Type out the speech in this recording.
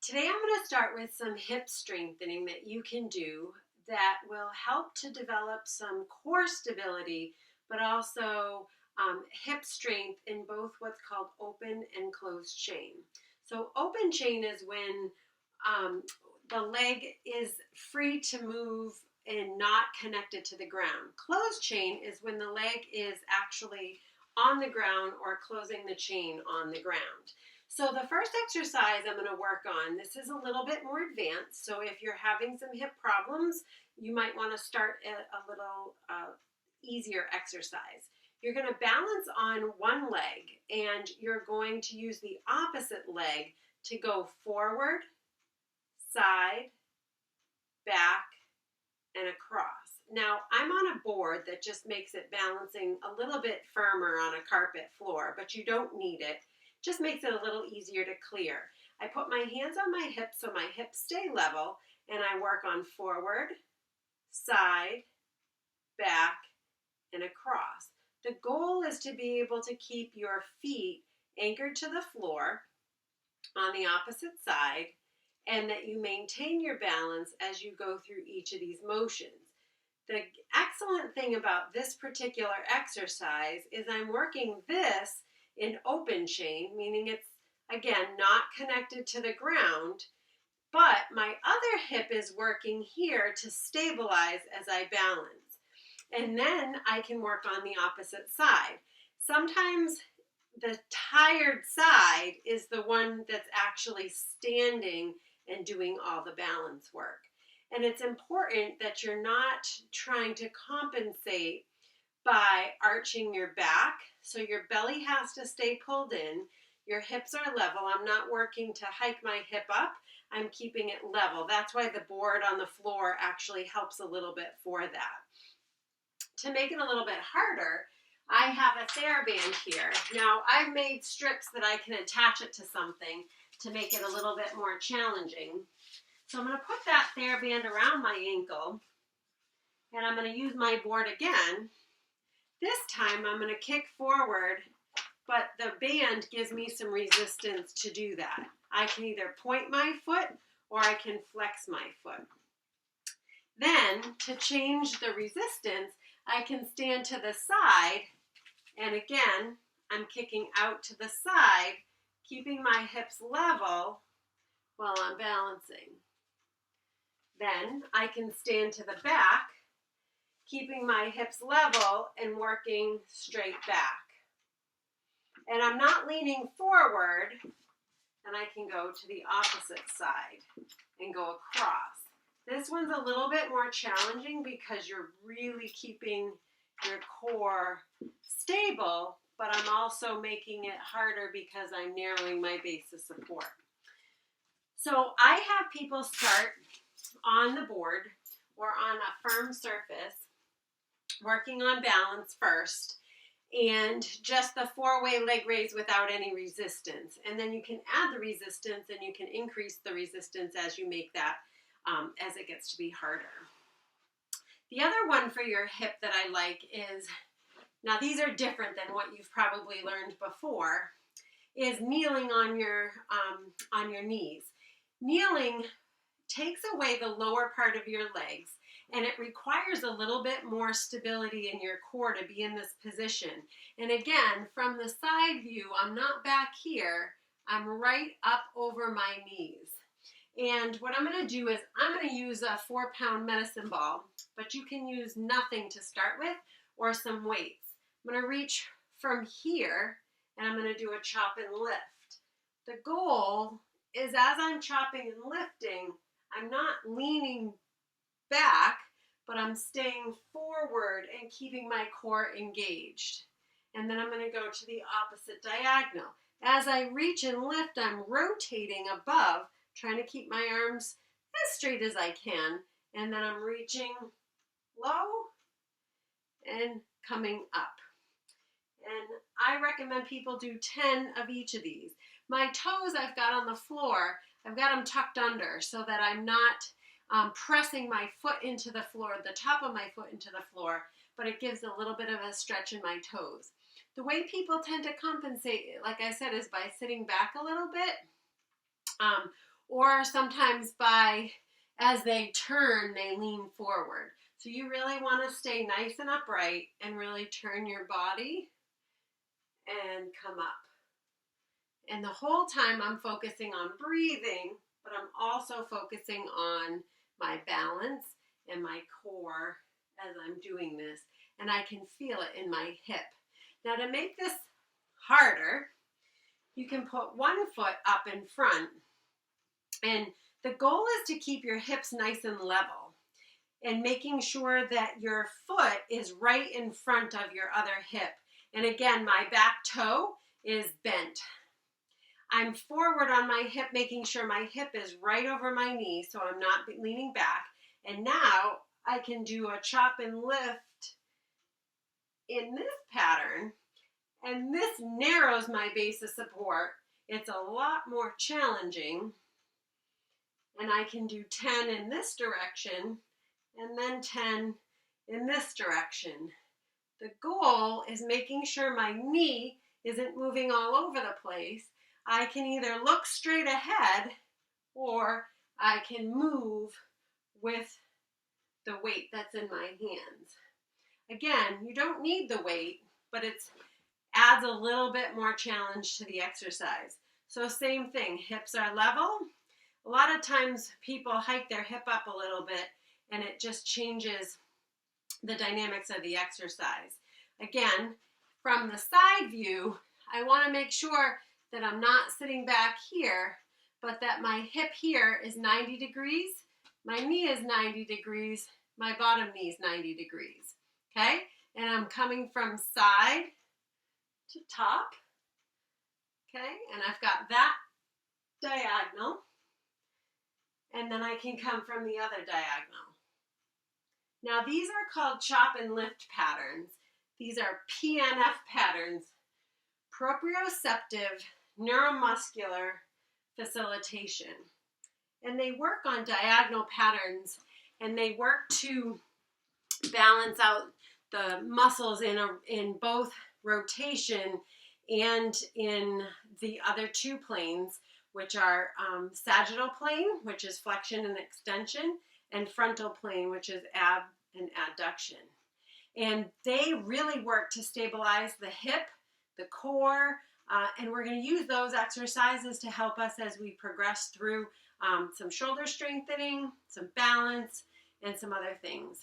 Today I'm going to start with some hip strengthening that you can do that will help to develop some core stability, but also hip strength in both what's called open and closed chain. So open chain is when the leg is free to move and not connected to the ground. Closed chain is when the leg is actually on the ground or closing the chain on the ground. So the first exercise I'm going to work on, this is a little bit more advanced, so if you're having some hip problems, you might want to start at a little easier exercise. You're going to balance on one leg, and you're going to use the opposite leg to go forward, side, back, and across. Now, I'm on a board that just makes it balancing a little bit firmer on a carpet floor, but you don't need it. Just makes it a little easier to clear. I put my hands on my hips so my hips stay level, and I work on forward, side, back, and across. The goal is to be able to keep your feet anchored to the floor on the opposite side, and that you maintain your balance as you go through each of these motions. The excellent thing about this particular exercise is I'm working this in open chain, meaning it's, again, not connected to the ground, but my other hip is working here to stabilize as I balance. And then I can work on the opposite side. Sometimes the tired side is the one that's actually standing and doing all the balance work. And it's important that you're not trying to compensate by arching your back. So your belly has to stay pulled in. Your hips are level. I'm not working to hike my hip up. I'm keeping it level. That's why the board on the floor actually helps a little bit for that. To make it a little bit harder, I have a TheraBand here. Now, I've made strips that I can attach it to something to make it a little bit more challenging. So I'm going to put that TheraBand around my ankle, and I'm going to use my board again. This time I'm going to kick forward, but the band gives me some resistance to do that. I can either point my foot or I can flex my foot. Then, to change the resistance, I can stand to the side, and again, I'm kicking out to the side, keeping my hips level while I'm balancing. Then I can stand to the back, keeping my hips level and working straight back. And I'm not leaning forward, and I can go to the opposite side and go across. This one's a little bit more challenging because you're really keeping your core stable, but I'm also making it harder because I'm narrowing my base of support. So I have people start on the board or on a firm surface, working on balance first, and just the four-way leg raise without any resistance. And then you can add the resistance and you can increase the resistance as you make that, as it gets to be harder. The other one for your hip that I like is, now these are different than what you've probably learned before, is kneeling on your knees. Kneeling takes away the lower part of your legs, and it requires a little bit more stability in your core to be in this position. And again, from the side view, I'm not back here, I'm right up over my knees. And what I'm going to do is I'm going to use a 4-pound medicine ball, but you can use nothing to start with or some weights. I'm going to reach from here, and I'm going to do a chop and lift. The goal is as I'm chopping and lifting, I'm not leaning back, but I'm staying forward and keeping my core engaged. And then I'm going to go to the opposite diagonal. As I reach and lift, I'm rotating above, trying to keep my arms as straight as I can. And then I'm reaching low and coming up. And I recommend people do 10 of each of these. My toes I've got on the floor, I've got them tucked under so that I'm not pressing my foot into the floor, the top of my foot into the floor, but it gives a little bit of a stretch in my toes. The way people tend to compensate, like I said, is by sitting back a little bit, or sometimes as they turn, they lean forward. So you really want to stay nice and upright and really turn your body and come up. And the whole time I'm focusing on breathing, but I'm also focusing on my balance and my core as I'm doing this. And I can feel it in my hip. Now, to make this harder, you can put one foot up in front. And the goal is to keep your hips nice and level and making sure that your foot is right in front of your other hip. And again, my back toe is bent. I'm forward on my hip, making sure my hip is right over my knee so I'm not leaning back. And now I can do a chop and lift in this pattern. And this narrows my base of support. It's a lot more challenging. And I can do 10 in this direction and then 10 in this direction. The goal is making sure my knee isn't moving all over the place. I can either look straight ahead or I can move with the weight that's in my hands. Again, you don't need the weight, but it adds a little bit more challenge to the exercise. So same thing, hips are level. A lot of times people hike their hip up a little bit and it just changes the dynamics of the exercise. Again, from the side view, I want to make sure that I'm not sitting back here, but that my hip here is 90 degrees, my knee is 90 degrees, my bottom knee is 90 degrees, okay? And I'm coming from side to top, okay? And I've got that diagonal, and then I can come from the other diagonal. Now these are called chop and lift patterns. These are PNF patterns, proprioceptive neuromuscular facilitation. And they work on diagonal patterns and they work to balance out the muscles in both rotation and in the other two planes, which are sagittal plane, which is flexion and extension, and frontal plane, which is ab and adduction. And they really work to stabilize the hip, the core, and we're going to use those exercises to help us as we progress through some shoulder strengthening, some balance, and some other things.